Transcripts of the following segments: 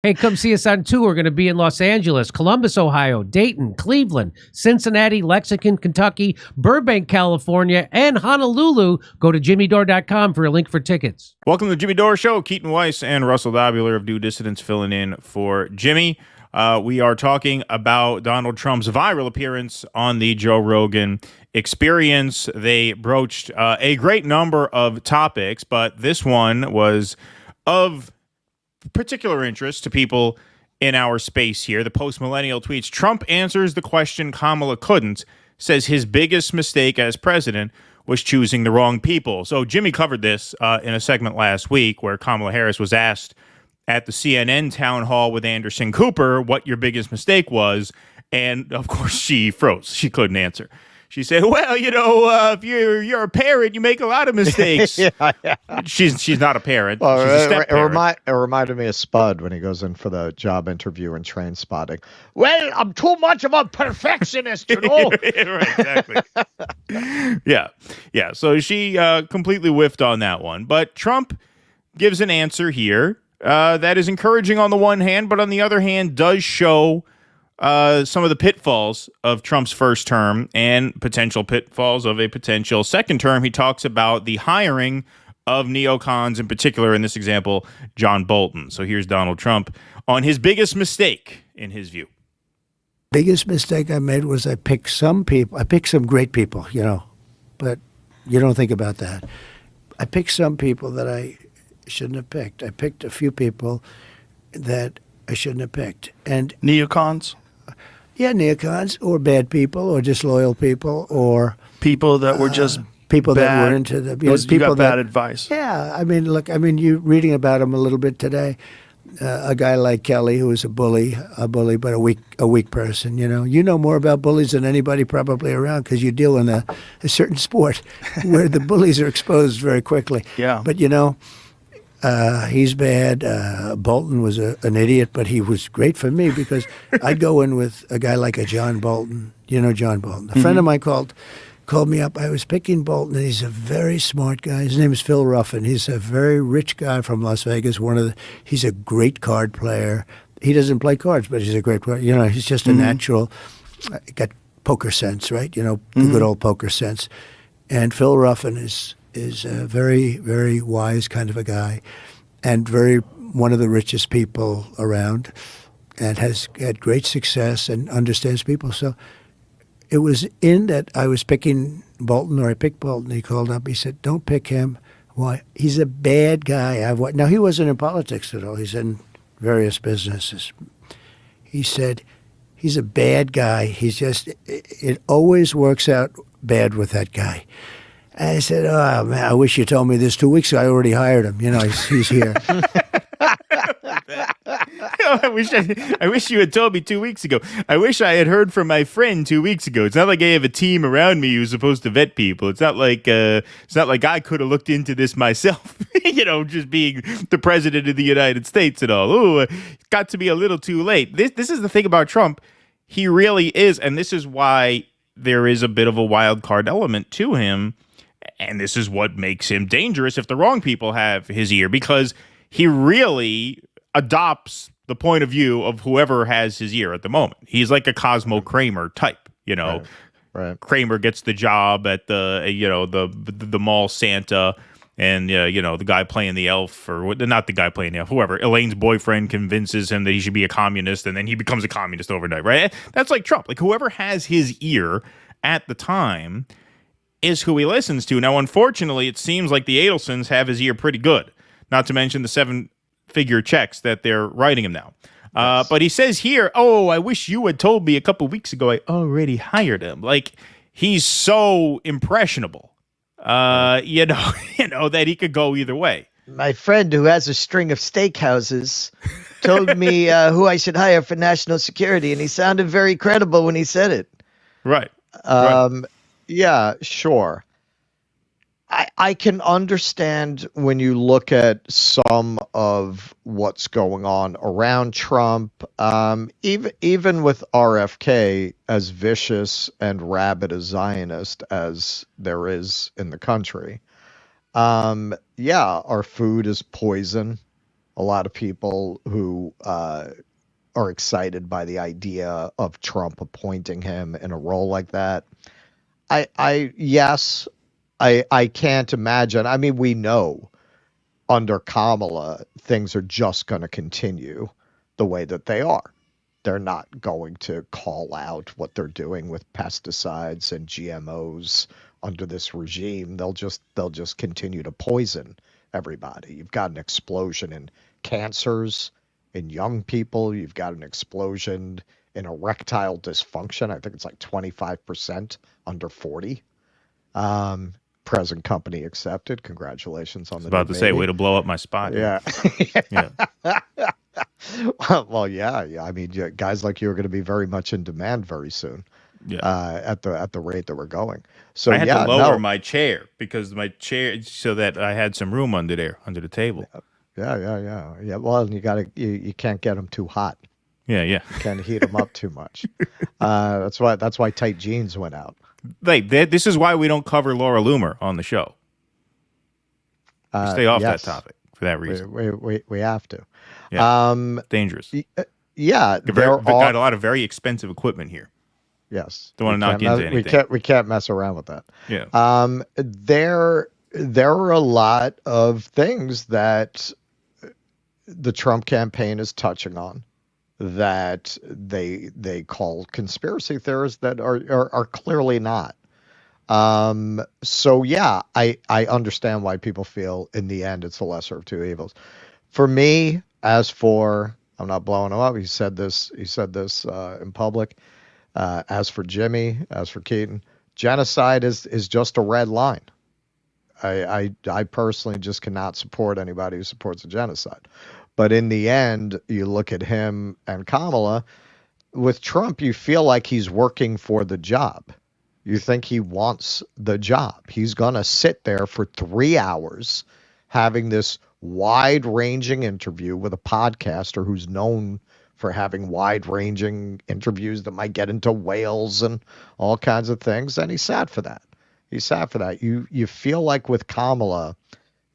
Hey, come see us on tour. We're going to be in Los Angeles, Columbus, Ohio, Dayton, Cleveland, Cincinnati, Lexington, Kentucky, Burbank, California, and Honolulu. Go to jimmydore.com for a link for tickets. Welcome to the Jimmy Dore Show. Keaton, Weiss, and Russell Dobular of Due Dissidents filling in for Jimmy. We are talking about Donald Trump's viral appearance on the Joe Rogan Experience. They broached a great number of topics, but this one was of particular interest to people in our space here. The post-millennial tweets, Trump answers the question Kamala couldn't, says his biggest mistake as president was choosing the wrong people. So Jimmy covered this in a segment last week where Kamala Harris was asked at the CNN town hall with Anderson Cooper what your biggest mistake was. And of course she froze. She couldn't answer. She said, well, you know, if you're a parent, you make a lot of mistakes. Yeah. She's not a parent. Well, she's a step-parent. It reminded me of Spud when he goes in for the job interview in Train Spotting. Well, I'm too much of a perfectionist, you know. Right, exactly. Yeah. So she completely whiffed on that one. But Trump gives an answer here that is encouraging on the one hand, but on the other hand does show some of the pitfalls of Trump's first term and potential pitfalls of a potential second term. He talks about the hiring of neocons, in particular, in this example, John Bolton. So here's Donald Trump on his biggest mistake, in his view. Biggest mistake I made was I picked some people. I picked some great people, you know, but you don't think about that. I picked some people that I shouldn't have picked. I picked a few people that I shouldn't have picked. And neocons? Yeah, neocons, or bad people, or disloyal people, or people that were just people bad. That were into the people you got bad advice. Yeah, I mean, look, you reading about him a little bit today. A guy like Kelly, who was a bully, but a weak person. You know more about bullies than anybody probably around because you deal in a certain sport where the bullies are exposed very quickly. Yeah, but he's bad. Bolton was an idiot, but he was great for me because I'd go in with a guy like a John Bolton. You know John Bolton. A friend of mine called me up. I was picking Bolton, and he's a very smart guy. His name is Phil Ruffin. He's a very rich guy from Las Vegas. He's a great card player. He doesn't play cards, but he's a great player. He's just a natural. Got poker sense, right? The good old poker sense. And Phil Ruffin is a very, very wise kind of a guy and one of the richest people around and has had great success and understands people. So it was in that I was picking Bolton, or I picked Bolton. He called up. He said, don't pick him. Why? He's a bad guy. Now, he wasn't in politics at all. He's in various businesses. He said, he's a bad guy. It always works out bad with that guy. I said, oh, man, I wish you told me this 2 weeks ago. I already hired him. He's here. I wish you had told me 2 weeks ago. I wish I had heard from my friend 2 weeks ago. It's not like I have a team around me who's supposed to vet people. It's not like I could have looked into this myself, just being the president of the United States and all. Oh, it got to be a little too late. This is the thing about Trump. He really is, and this is why there is a bit of a wild card element to him. And this is what makes him dangerous if the wrong people have his ear, because he really adopts the point of view of whoever has his ear at the moment. He's like a Cosmo Kramer type, Right. Kramer gets the job at the mall Santa, and the guy playing the elf, or not the guy playing the elf, whoever. Elaine's boyfriend convinces him that he should be a communist, and then he becomes a communist overnight, right? That's like Trump. Like whoever has his ear at the time is who he listens to. Now, unfortunately, it seems like the Adelsons have his ear pretty good, not to mention the 7-figure checks that they're writing him now. Yes. But he says here, oh, I wish you had told me a couple weeks ago I already hired him. Like, he's so impressionable, that he could go either way. My friend who has a string of steakhouses told me who I should hire for national security, and he sounded very credible when he said it. Right. Yeah, sure. I can understand when you look at some of what's going on around Trump, even with RFK, as vicious and rabid a Zionist as there is in the country. Our food is poison. a lot of people who are excited by the idea of Trump appointing him in a role like that. Yes, I can't imagine. I mean, we know under Kamala, things are just going to continue the way that they are. They're not going to call out what they're doing with pesticides and GMOs under this regime. They'll just continue to poison everybody. You've got an explosion in cancers in young people. You've got an explosion in erectile dysfunction. I think it's like 25% under 40. Present company accepted. Congratulations on the About new to say, baby. way to blow up my spot. Yeah. Yeah. Well, yeah. I mean, guys like you are going to be very much in demand very soon. Yeah. At the rate that we're going. So I had yeah, to lower no. my chair because my chair, so that I had some room under there, under the table. Yeah. Well, you can't get them too hot. Yeah. You can't heat them up too much. That's why tight jeans went out. This is why we don't cover Laura Loomer on the show. We stay off yes. that topic for that reason. We have to. Yeah. Dangerous. Yeah, Got a lot of very expensive equipment here. Yes. Don't want to knock into anything. We can't mess around with that. Yeah. There are a lot of things that the Trump campaign is touching on that they call conspiracy theories that are clearly not. So yeah, I understand why people feel in the end it's the lesser of two evils. For me, I'm not blowing him up. He said this in public. As for Jimmy, as for Keaton, genocide is just a red line. I personally just cannot support anybody who supports a genocide. But in the end, you look at him and Kamala. With Trump, you feel like he's working for the job. You think he wants the job. He's going to sit there for 3 hours having this wide-ranging interview with a podcaster who's known for having wide-ranging interviews that might get into whales and all kinds of things, and he sat for that. You feel like with Kamala,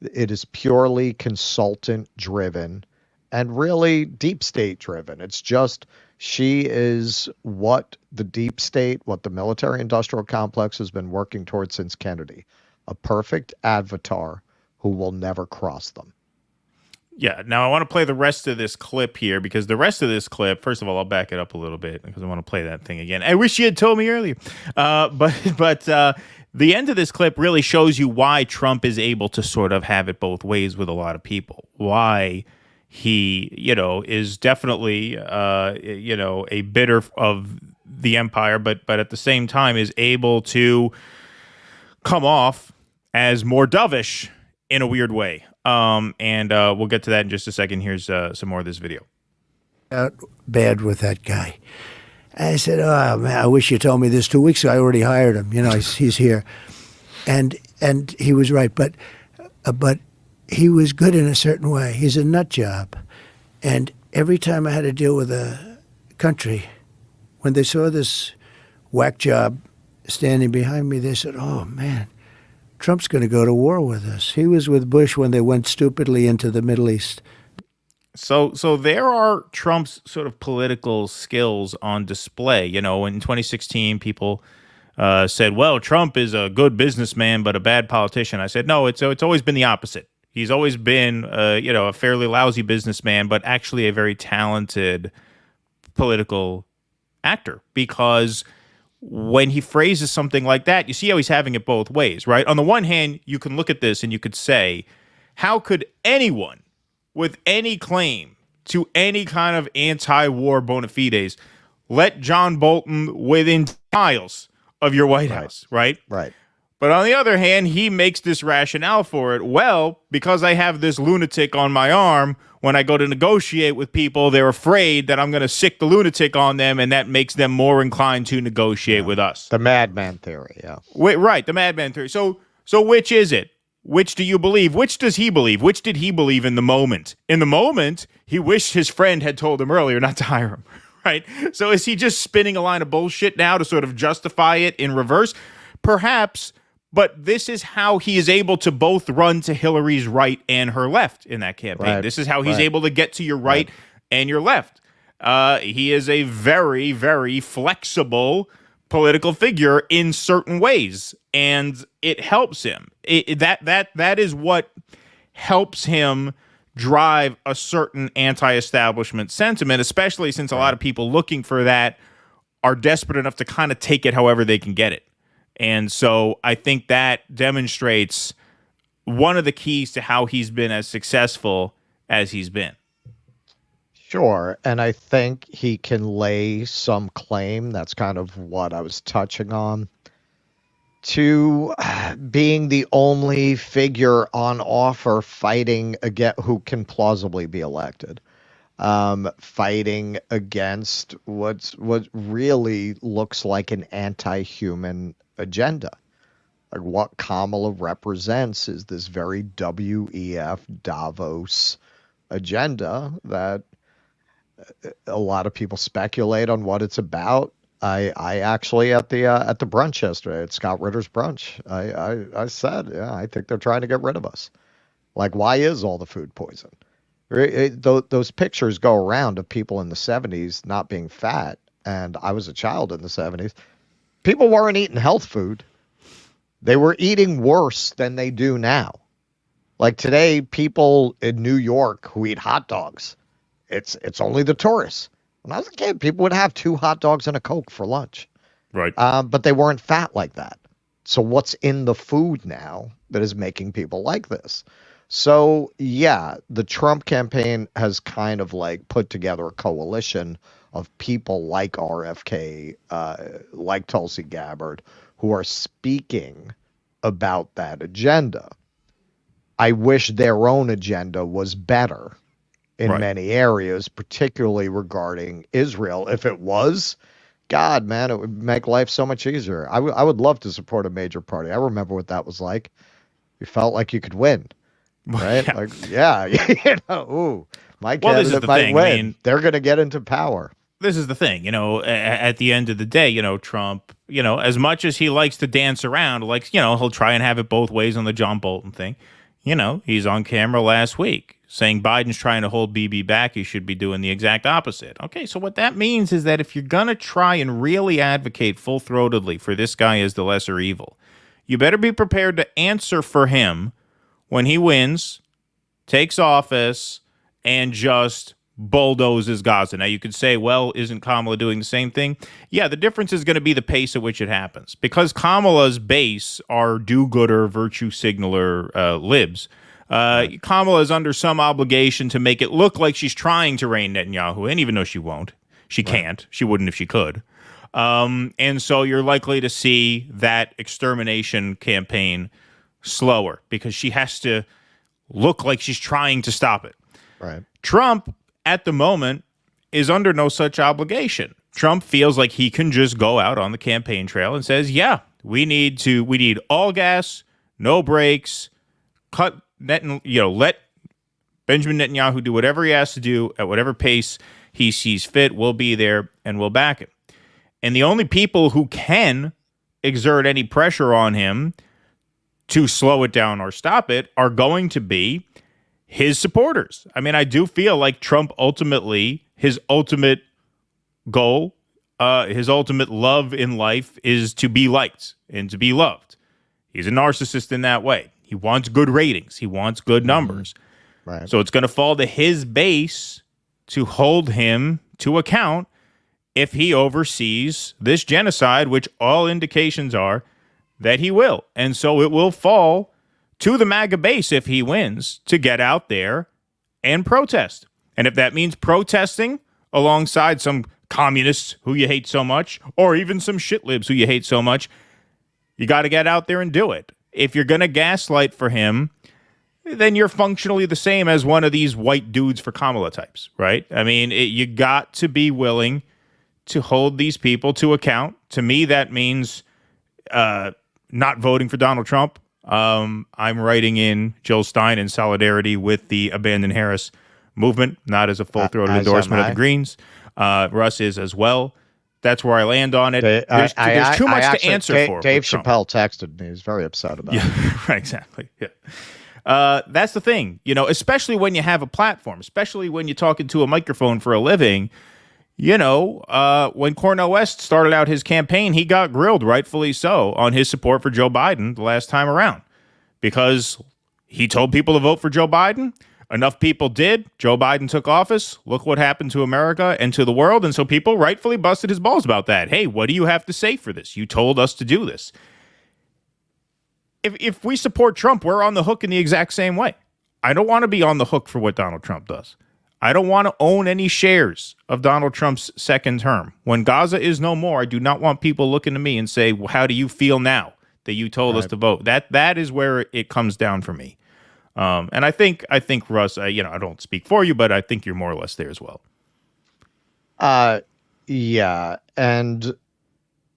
it is purely consultant-driven and really deep state-driven. It's just she is what the deep state, what the military-industrial complex has been working towards since Kennedy, a perfect avatar who will never cross them. Yeah. Now I want to play the rest of this clip here because the rest of this clip, first of all, I'll back it up a little bit because I want to play that thing again. I wish you had told me earlier. But the end of this clip really shows you why Trump is able to sort of have it both ways with a lot of people. Why he, is definitely, a bidder of the empire, but at the same time is able to come off as more dovish in a weird way. And we'll get to that in just a second. Here's some more of this video. Out bad with that guy. I said, "Oh man, I wish you told me this 2 weeks ago. I already hired him. He's here," and he was right. But he was good in a certain way. He's a nut job, and every time I had to deal with a country, when they saw this whack job standing behind me, they said, "Oh man, Trump's going to go to war with us." He was with Bush when they went stupidly into the Middle East. So there are Trump's sort of political skills on display. In 2016, people said, well, Trump is a good businessman, but a bad politician. I said, no, it's always been the opposite. He's always been, a fairly lousy businessman, but actually a very talented political actor, because when he phrases something like that, you see how he's having it both ways, right? On the one hand, you can look at this and you could say, how could anyone with any claim to any kind of anti-war bona fides let John Bolton within miles of your White House, right? Right. But on the other hand, he makes this rationale for it. Well, because I have this lunatic on my arm, when I go to negotiate with people, they're afraid that I'm going to sick the lunatic on them, and that makes them more inclined to negotiate with us. The madman theory, yeah. Right, the madman theory. So which is it? Which do you believe? Which does he believe? Which did he believe in the moment? In the moment, he wished his friend had told him earlier not to hire him, right? So is he just spinning a line of bullshit now to sort of justify it in reverse? Perhaps, But this is how he is able to both run to Hillary's right and her left in that campaign. Right. This is how he's Right. able to get to your right and your left. He is a very, very flexible political figure in certain ways, and it helps him. That is what helps him drive a certain anti-establishment sentiment, especially since a lot of people looking for that are desperate enough to kind of take it however they can get it. And so I think that demonstrates one of the keys to how he's been as successful as he's been. Sure. And I think he can lay some claim, that's kind of what I was touching on, to being the only figure on offer fighting against who can plausibly be elected. Fighting against what really looks like an anti-human agenda. Like what Kamala represents is this very WEF Davos agenda that a lot of people speculate on what it's about. I actually at the brunch yesterday at Scott Ritter's brunch, I said, yeah, I think they're trying to get rid of us. Like, why is all the food poison? Those pictures go around of people in the 70s not being fat, and I was a child in the 70s. People weren't eating health food. They were eating worse than they do now. Like today, people in New York who eat hot dogs, it's only the tourists. When I was a kid, people would have 2 hot dogs and a Coke for lunch. Right. But they weren't fat like that. So what's in the food now that is making people like this? So, yeah, the Trump campaign has kind of like put together a coalition of people like RFK, like Tulsi Gabbard, who are speaking about that agenda. I wish their own agenda was better in many areas, particularly regarding Israel. If it was, God, man, it would make life so much easier. I would love to support a major party. I remember what that was like. You felt like you could win. Right? Yeah. Like, yeah, you know, ooh, my Well, this is candidate the might thing. win. I mean, they're going to get into power. this is the thing, at the end of the day, Trump, as much as he likes to dance around, like, he'll try and have it both ways on the John Bolton thing. He's on camera last week saying Biden's trying to hold BB back. He should be doing the exact opposite. Okay, so what that means is that if you're going to try and really advocate full-throatedly for this guy as the lesser evil, you better be prepared to answer for him when he wins, takes office, and just bulldozes Gaza. Now, you could say, well, isn't Kamala doing the same thing? Yeah, the difference is going to be the pace at which it happens. Because Kamala's base are do-gooder, virtue signaler libs, Kamala is under some obligation to make it look like she's trying to rein Netanyahu in, even though she won't. She can't. She wouldn't if she could. And so you're likely to see that extermination campaign slower because she has to look like she's trying to stop it. Right. Trump, at the moment, is under no such obligation. Trump feels like he can just go out on the campaign trail and says, yeah, we need all gas, no brakes, let Benjamin Netanyahu do whatever he has to do at whatever pace he sees fit. We'll be there and we'll back him. And the only people who can exert any pressure on him to slow it down or stop it are going to be his supporters. I mean, I do feel like Trump ultimately, his ultimate goal, his ultimate love in life is to be liked and to be loved. He's a narcissist in that way. He wants good ratings. He wants good numbers. Right. So it's going to fall to his base to hold him to account if he oversees this genocide, which all indications are that he will. And so it will fall to the MAGA base if he wins to get out there and protest. And if that means protesting alongside some communists who you hate so much, or even some shitlibs who you hate so much, you got to get out there and do it. If you're going to gaslight for him, then you're functionally the same as one of these white dudes for Kamala types, right? I mean, you got to be willing to hold these people to account. To me, that means not voting for Donald Trump. I'm writing in Jill Stein in solidarity with the Abandon Harris movement, not as a full-throated endorsement of the Greens. Russ is as well. That's where I land on it. There's too much to answer for. Dave with Trump. Chappelle texted me. He's very upset about it. Yeah, right, exactly. Yeah. That's the thing, especially when you have a platform, especially when you're talking to a microphone for a living. When Cornel West started out his campaign, he got grilled, rightfully so, on his support for Joe Biden the last time around because he told people to vote for Joe Biden. Enough people did. Joe Biden took office. Look what happened to America and to the world. And so people rightfully busted his balls about that. Hey, what do you have to say for this? You told us to do this. If we support Trump, we're on the hook in the exact same way. I don't want to be on the hook for what Donald Trump does. I don't want to own any shares of Donald Trump's second term. When Gaza is no more, I do not want people looking to me and say, well, how do you feel now that you told us to vote? That is where it comes down for me. And I think Russ, I don't speak for you, but I think you're more or less there as well. Yeah. And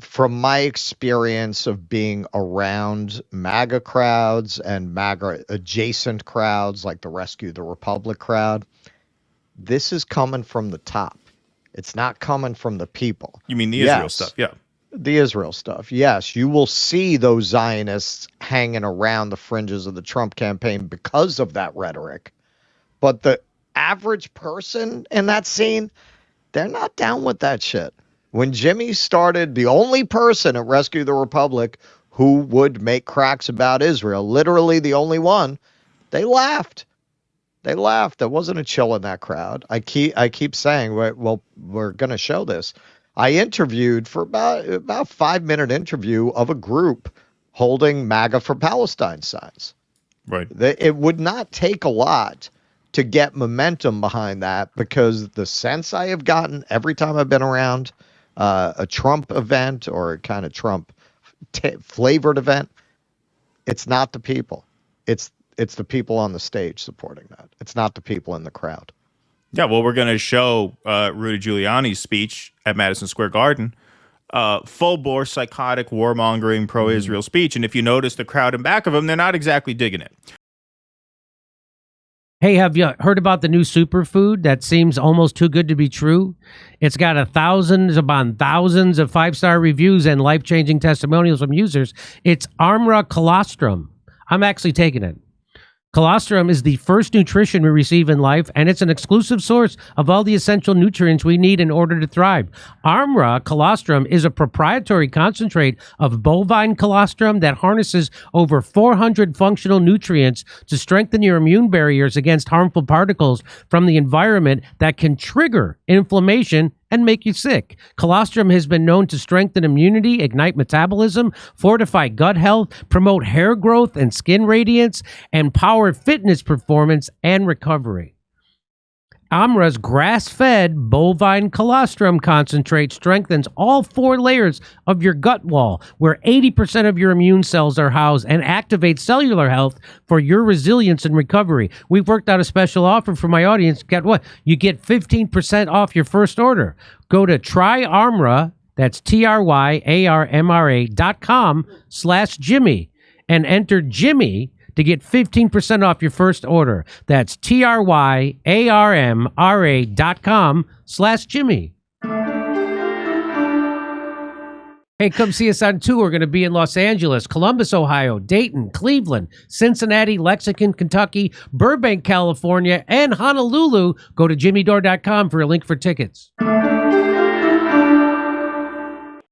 from my experience of being around MAGA crowds and MAGA adjacent crowds like the Rescue the Republic crowd, this is coming from the top. It's not coming from the people. You mean the Israel stuff? Yeah. The Israel stuff. Yes, you will see those Zionists hanging around the fringes of the Trump campaign because of that rhetoric. But the average person in that scene, they're not down with that shit. When Jimmy started, the only person at Rescue the Republic who would make cracks about Israel, literally the only one, they laughed. They laughed. There wasn't a chill in that crowd. I keep saying, well, we're going to show this. I interviewed for about 5-minute interview of a group holding MAGA for Palestine signs. Right. It would not take a lot to get momentum behind that because the sense I have gotten every time I've been around a Trump event or a kind of Trump flavored event, it's not the people. It's the people on the stage supporting that. It's not the people in the crowd. Yeah, well, we're going to show Rudy Giuliani's speech at Madison Square Garden, full-bore, psychotic, warmongering, pro-Israel speech. And if you notice the crowd in back of him, they're not exactly digging it. Hey, have you heard about the new superfood that seems almost too good to be true? It's got thousands upon thousands of 5-star reviews and life-changing testimonials from users. It's Armra Colostrum. I'm actually taking it. Colostrum is the first nutrition we receive in life, and it's an exclusive source of all the essential nutrients we need in order to thrive. Armra Colostrum is a proprietary concentrate of bovine colostrum that harnesses over 400 functional nutrients to strengthen your immune barriers against harmful particles from the environment that can trigger inflammation and make you sick. Colostrum has been known to strengthen immunity, ignite metabolism, fortify gut health, promote hair growth and skin radiance, and power fitness performance and recovery. Amra's grass-fed bovine colostrum concentrate strengthens all 4 layers of your gut wall, where 80% of your immune cells are housed, and activates cellular health for your resilience and recovery. We've worked out a special offer for my audience. Get what? You get 15% off your first order. Go to tryarmra, that's TRYARMRA.com/Jimmy, and enter Jimmy to get 15% off your first order. That's TRYARMRA.com/Jimmy. Hey, come see us on tour. We're going to be in Los Angeles, Columbus, Ohio, Dayton, Cleveland, Cincinnati, Lexington, Kentucky, Burbank, California, and Honolulu. Go to jimmydore.com for a link for tickets.